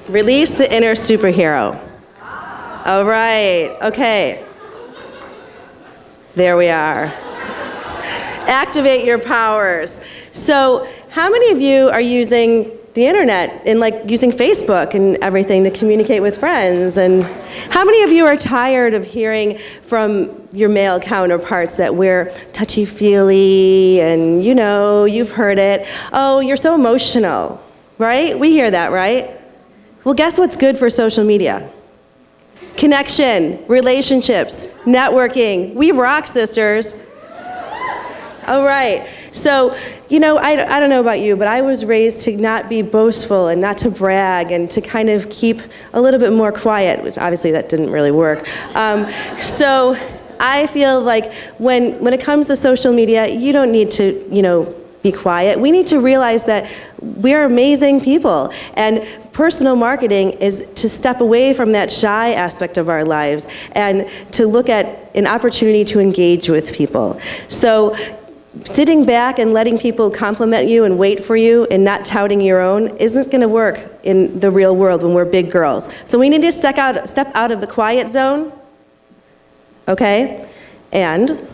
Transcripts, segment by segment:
Release the inner superhero. All right, okay. There we are. Activate your powers. So, how many of you are using the internet and like using Facebook and everything to communicate with friends? And how many of you are tired of hearing from your male counterparts that we're touchy-feely and, you know, you've heard it. Oh, you're so emotional, right? We hear that, right? Well, guess what's good for social media? Connection, relationships, networking. We rock, sisters. All right. So, you know, I don't know about you, but I was raised to not be boastful and not to brag and to kind of keep a little bit more quiet, which obviously that didn't really work. So I feel like when it comes to social media, you don't need to, you know, be quiet. We need to realize that we're amazing people, and personal marketing is to step away from that shy aspect of our lives and to look at an opportunity to engage with people. So sitting back and letting people compliment you and wait for you and not touting your own isn't going to work in the real world when we're big girls. So we need to step out of the quiet zone, okay? And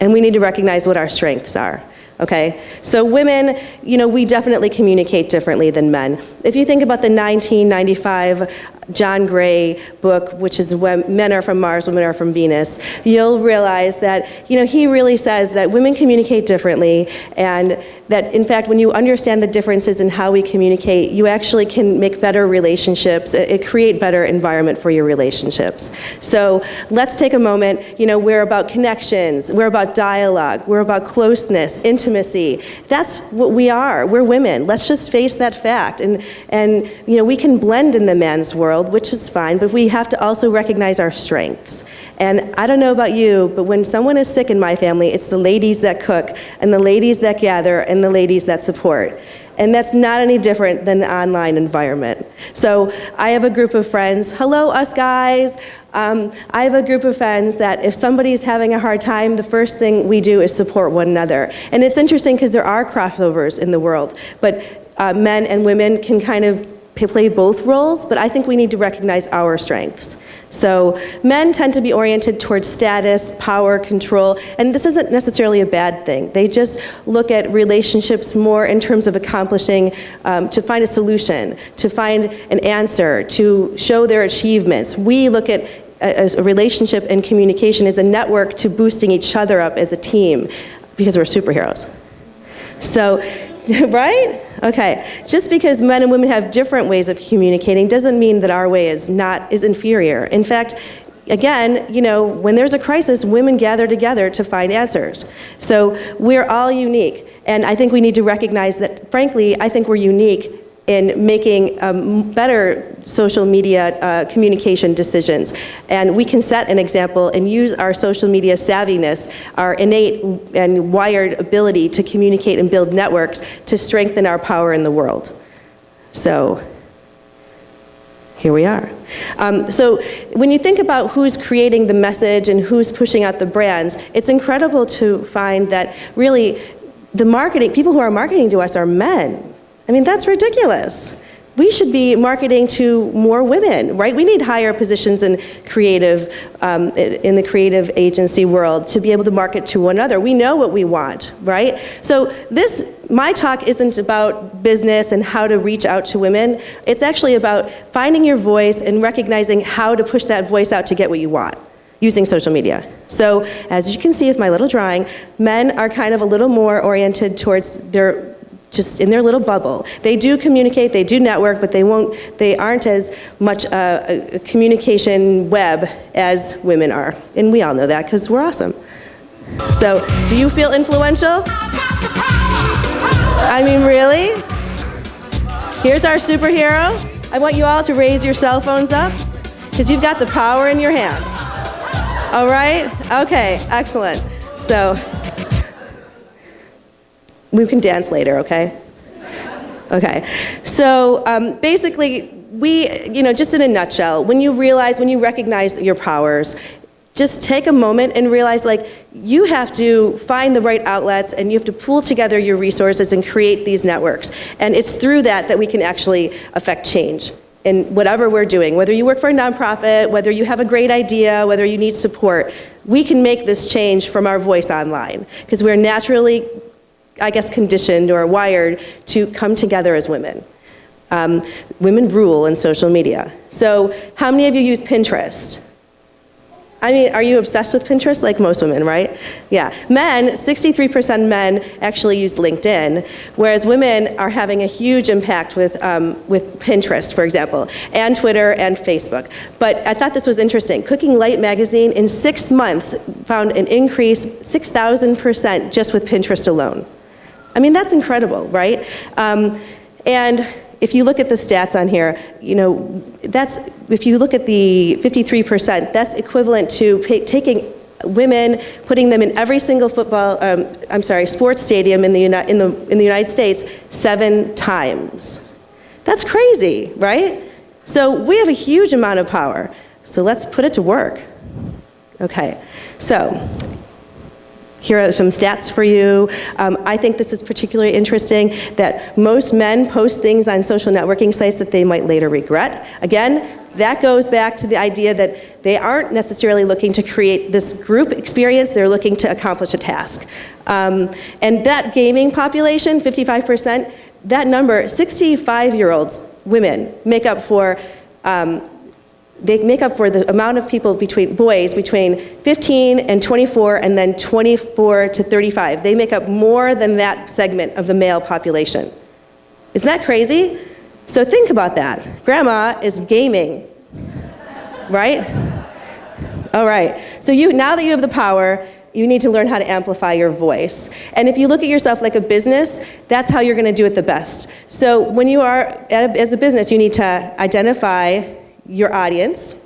we need to recognize what our strengths are. Okay, so women, you know, we definitely communicate differently than men. If you think about the 1995 John Gray book, which is When Men Are From Mars, Women Are From Venus, you'll realize that, you know, he really says that women communicate differently, and that, in fact, when you understand the differences in how we communicate, you actually can make better relationships, create better environment for your relationships. So let's take a moment. You know, we're about connections, we're about dialogue, we're about closeness, intimacy. That's what we are. We're women. Let's just face that fact. And you know, we can blend in the man's world, which is fine, but we have to also recognize our strengths. And I don't know about you, but when someone is sick in my family, it's the ladies that cook, and the ladies that gather, and the ladies that support. And that's not any different than the online environment. So I have a group of friends. Hello, us guys. I have a group of friends that if somebody's having a hard time, the first thing we do is support one another. And it's interesting because there are crossovers in the world, but men and women can kind of play both roles, but I think we need to recognize our strengths. So men tend to be oriented towards status, power, control, and this isn't necessarily a bad thing. They just look at relationships more in terms of accomplishing, to find a solution, to find an answer, to show their achievements. We look at a relationship and communication as a network to boosting each other up as a team because we're superheroes. So, right? Okay, just because men and women have different ways of communicating doesn't mean that our way is inferior. In fact, again, you know, when there's a crisis, women gather together to find answers. So we're all unique, and I think we need to recognize that, frankly, I think we're unique in making better social media communication decisions. And we can set an example and use our social media savviness, our innate and wired ability to communicate and build networks to strengthen our power in the world. So here we are. So when you think about who's creating the message and who's pushing out the brands, it's incredible to find that really people who are marketing to us are men. I mean, that's ridiculous. We should be marketing to more women, right? We need higher positions in the creative agency world to be able to market to one another. We know what we want, right? So my talk isn't about business and how to reach out to women. It's actually about finding your voice and recognizing how to push that voice out to get what you want using social media. So as you can see with my little drawing, men are kind of a little more oriented towards just in their little bubble. They do communicate, they do network, but they aren't as much a communication web as women are. And we all know that because we're awesome. So, do you feel influential? I mean, really? Here's our superhero. I want you all to raise your cell phones up because you've got the power in your hand. All right? Okay, excellent. So, we can dance later, okay? Okay, so basically, just in a nutshell, when you recognize your powers, just take a moment and realize, like, you have to find the right outlets and you have to pool together your resources and create these networks. And it's through that we can actually affect change in whatever we're doing. Whether you work for a nonprofit, whether you have a great idea, whether you need support, we can make this change from our voice online. Because we're naturally, I guess, conditioned or wired to come together as women. Women rule in social media. So how many of you use Pinterest? I mean, are you obsessed with Pinterest? Like most women, right? Yeah. Men, 63% men actually use LinkedIn, whereas women are having a huge impact with Pinterest, for example, and Twitter and Facebook. But I thought this was interesting. Cooking Light magazine in 6 months found an increase 6,000% just with Pinterest alone. I mean, that's incredible, right? And if you look at the stats on here, you know, if you look at the 53%, that's equivalent to taking women, putting them in every single sports stadium in the United States 7 times. That's crazy, right? So we have a huge amount of power. So let's put it to work. Okay, so here are some stats for you. I think this is particularly interesting that most men post things on social networking sites that they might later regret. Again, that goes back to the idea that they aren't necessarily looking to create this group experience, they're looking to accomplish a task. And that gaming population, 55%, that number, 65-year-olds, women, make up for the amount of people boys between 15 and 24 and then 24 to 35. They make up more than that segment of the male population. Isn't that crazy? So think about that. Grandma is gaming, right? All right, so now that you have the power, you need to learn how to amplify your voice. And if you look at yourself like a business, that's how you're gonna do it the best. So when you are, as a business, you need to identify your audience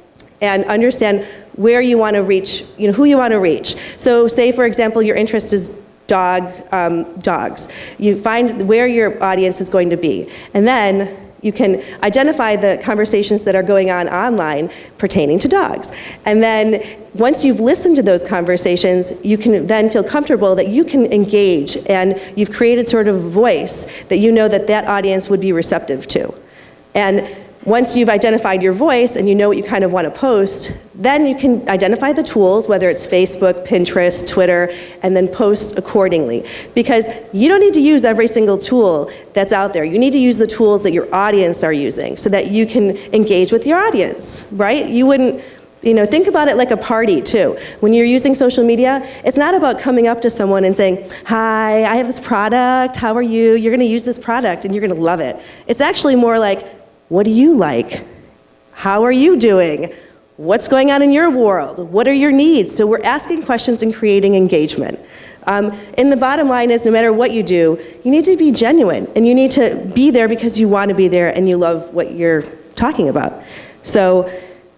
and understand where you want to reach, you know, who you want to reach. So say, for example, your interest is dogs. You find where your audience is going to be. And then you can identify the conversations that are going on online pertaining to dogs. And then once you've listened to those conversations, you can then feel comfortable that you can engage and you've created sort of a voice that you know that audience would be receptive to. And once you've identified your voice and you know what you kind of want to post, then you can identify the tools, whether it's Facebook, Pinterest, Twitter, and then post accordingly. Because you don't need to use every single tool that's out there. You need to use the tools that your audience are using so that you can engage with your audience, right? You wouldn't, you know, think about it like a party too. When you're using social media, it's not about coming up to someone and saying, hi, I have this product, how are you? You're gonna use this product and you're gonna love it. It's actually more like, what do you like? How are you doing? What's going on in your world? What are your needs? So we're asking questions and creating engagement. And the bottom line is, no matter what you do, you need to be genuine and you need to be there because you want to be there and you love what you're talking about. So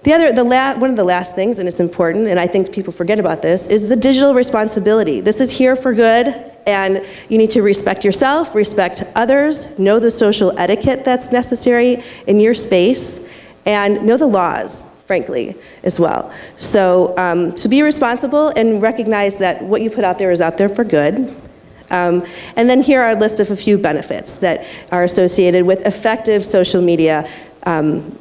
one of the last things, and it's important, and I think people forget about this, is the digital responsibility. This is here for good. And you need to respect yourself, respect others, know the social etiquette that's necessary in your space, and know the laws, frankly, as well. So to be responsible and recognize that what you put out there is out there for good. And then here are a list of a few benefits that are associated with effective social media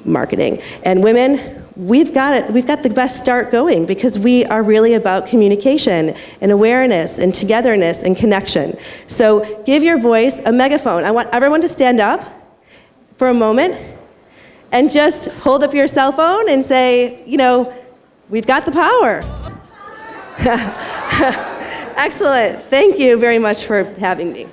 marketing. And women, we've got it. We've got the best start going because we are really about communication and awareness and togetherness and connection. So give your voice a megaphone. I want everyone to stand up for a moment and just hold up your cell phone and say, you know, we've got the power. Excellent. Thank you very much for having me.